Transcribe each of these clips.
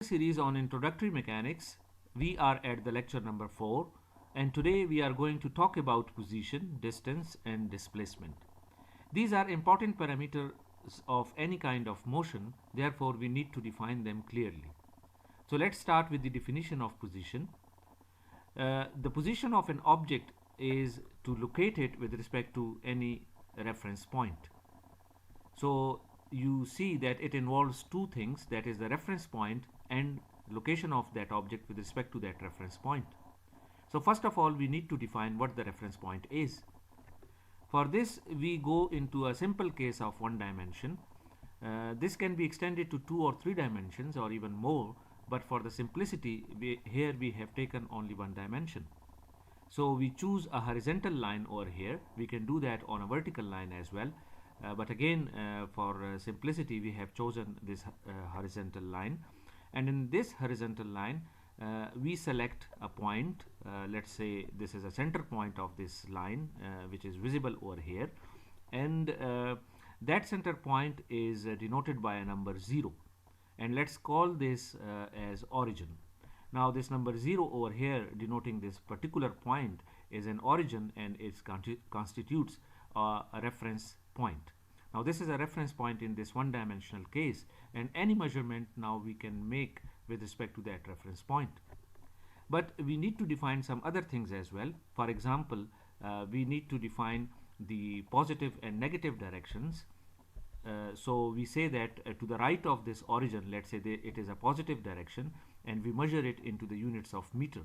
Series on introductory mechanics. We are at the lecture number 4, and today we are going to talk about position, distance and displacement. These are important parameters of any kind of motion, therefore we need to define them clearly. So let's start with the definition of position. The position of an object is to locate it with respect to any reference point. So you see that it involves two things, that is the reference point and location of that object with respect to that reference point. So first of all we need to define what the reference point is. For this we go into a simple case of one dimension. This can be extended to 2 or 3 dimensions or even more, but for the simplicity here we have taken only one dimension. So we choose a horizontal line over here. We can do that on a vertical line as well. But again, for simplicity, we have chosen this horizontal line. And in this horizontal line, we select a point. Let's say this is a center point of this line, which is visible over here. And that center point is denoted by a number 0. And let's call this as origin. Now this number 0 over here denoting this particular point is an origin, and it constitutes a reference point. Now this is a reference point in this one dimensional case, and any measurement now we can make with respect to that reference point. But we need to define some other things as well. For example, we need to define the positive and negative directions. So we say that to the right of this origin, let's say it is a positive direction, and we measure it into the units of meter.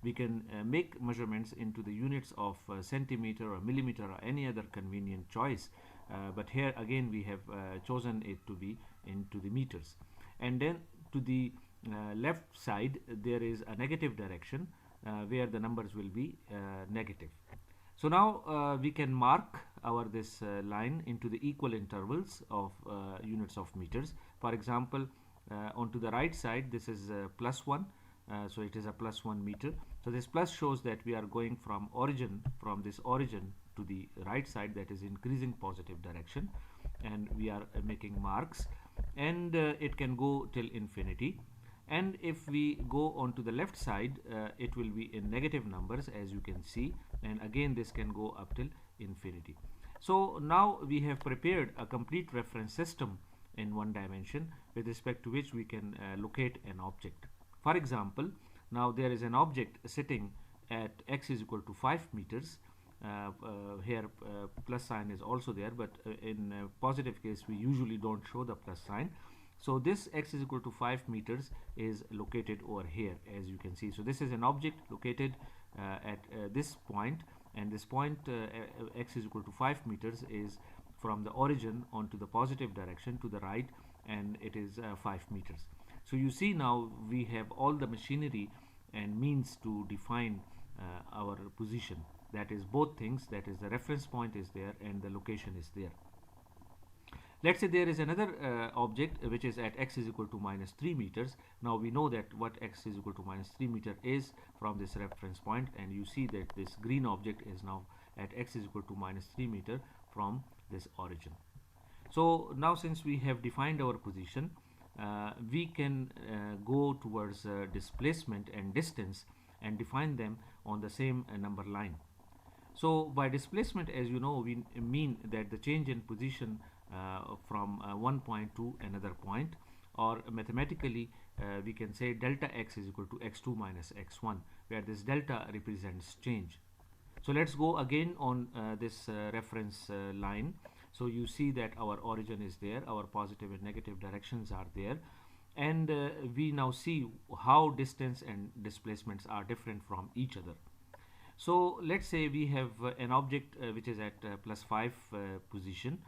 We can make measurements into the units of centimeter or millimeter or any other convenient choice, but here again we have chosen it to be into the meters. And then to the left side there is a negative direction where the numbers will be negative. So now we can mark our this line into the equal intervals of units of meters. For example, onto the right side this is +1, so it is a +1 meter. So this plus shows that we are going from this origin to the right side, that is increasing positive direction, and we are making marks, and it can go till infinity. And if we go on to the left side, it will be in negative numbers, as you can see, and again this can go up till infinity. So now we have prepared a complete reference system in one dimension with respect to which we can locate an object. For example, now there is an object sitting at x is equal to 5 meters. Here plus sign is also there, but in positive case we usually don't show the plus sign. So this x is equal to 5 meters is located over here, as you can see. So this is an object located at this point, and this point x is equal to 5 meters is from the origin onto the positive direction to the right, and it is 5 meters. So you see now we have all the machinery and means to define our position. That is both things, that is the reference point is there and the location is there. Let's say there is another object which is at x is equal to -3 meters. Now we know that what x is equal to -3 meter is from this reference point, and you see that this green object is now at x is equal to -3 meter from this origin. So now since we have defined our position, we can go towards displacement and distance and define them on the same number line. So by displacement, as you know, we mean that the change in position from one point to another point, or mathematically we can say delta x is equal to x2 minus x1, where this delta represents change. So let's go again on this reference line. So you see that our origin is there, our positive and negative directions are there, and we now see how distance and displacements are different from each other. So let's say we have an object which is at +5 position,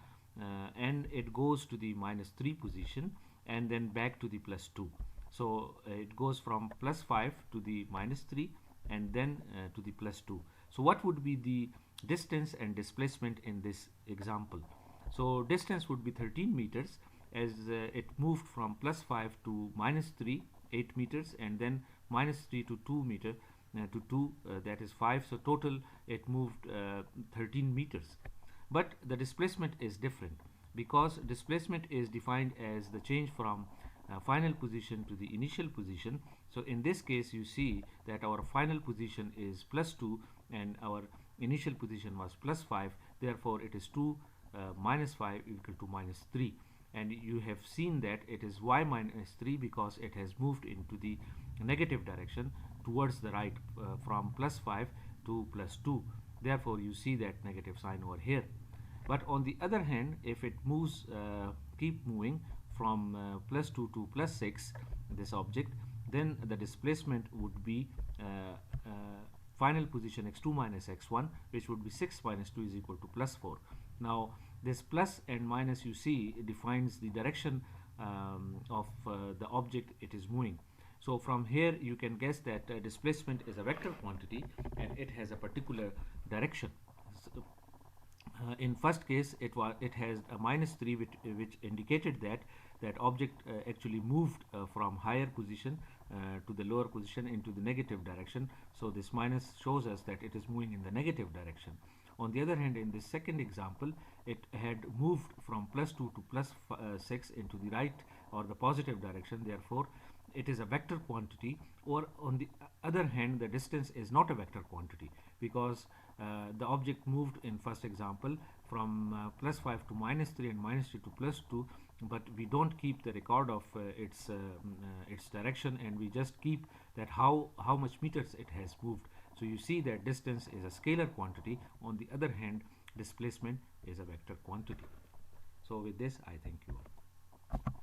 and it goes to the -3 position and then back to the +2. So it goes from +5 to the -3 and then to the +2. So what would be the distance and displacement in this example? So distance would be 13 meters, as it moved from +5 to -3, 8 meters, and then -3 to 2 meter to 2, that is 5. So total it moved 13 meters. But the displacement is different, because displacement is defined as the change from final position to the initial position. So in this case you see that our final position is +2 and our initial position was +5, therefore it is 2 minus 5 equal to -3, and you have seen that it is y minus 3 because it has moved into the negative direction towards the right from +5 to +2. Therefore you see that negative sign over here. But on the other hand, if it moves keep moving from +2 to +6, this object, then the displacement would be final position x2 minus x1, which would be 6 minus 2 is equal to +4. Now this plus and minus you see defines the direction of the object it is moving. So from here you can guess that displacement is a vector quantity and it has a particular direction. So, in first case it has a -3, which indicated that that object actually moved from higher position to the lower position into the negative direction. So this minus shows us that it is moving in the negative direction. On the other hand, in this second example, it had moved from +2 to +6 into the right or the positive direction. Therefore it is a vector quantity. Or on the other hand, the distance is not a vector quantity because the object moved in first example from +5 to -3 and -3 to +2, but we don't keep the record of its direction, and we just keep that how much meters it has moved. So you see that distance is a scalar quantity. On the other hand, displacement is a vector quantity. So with this I thank you all.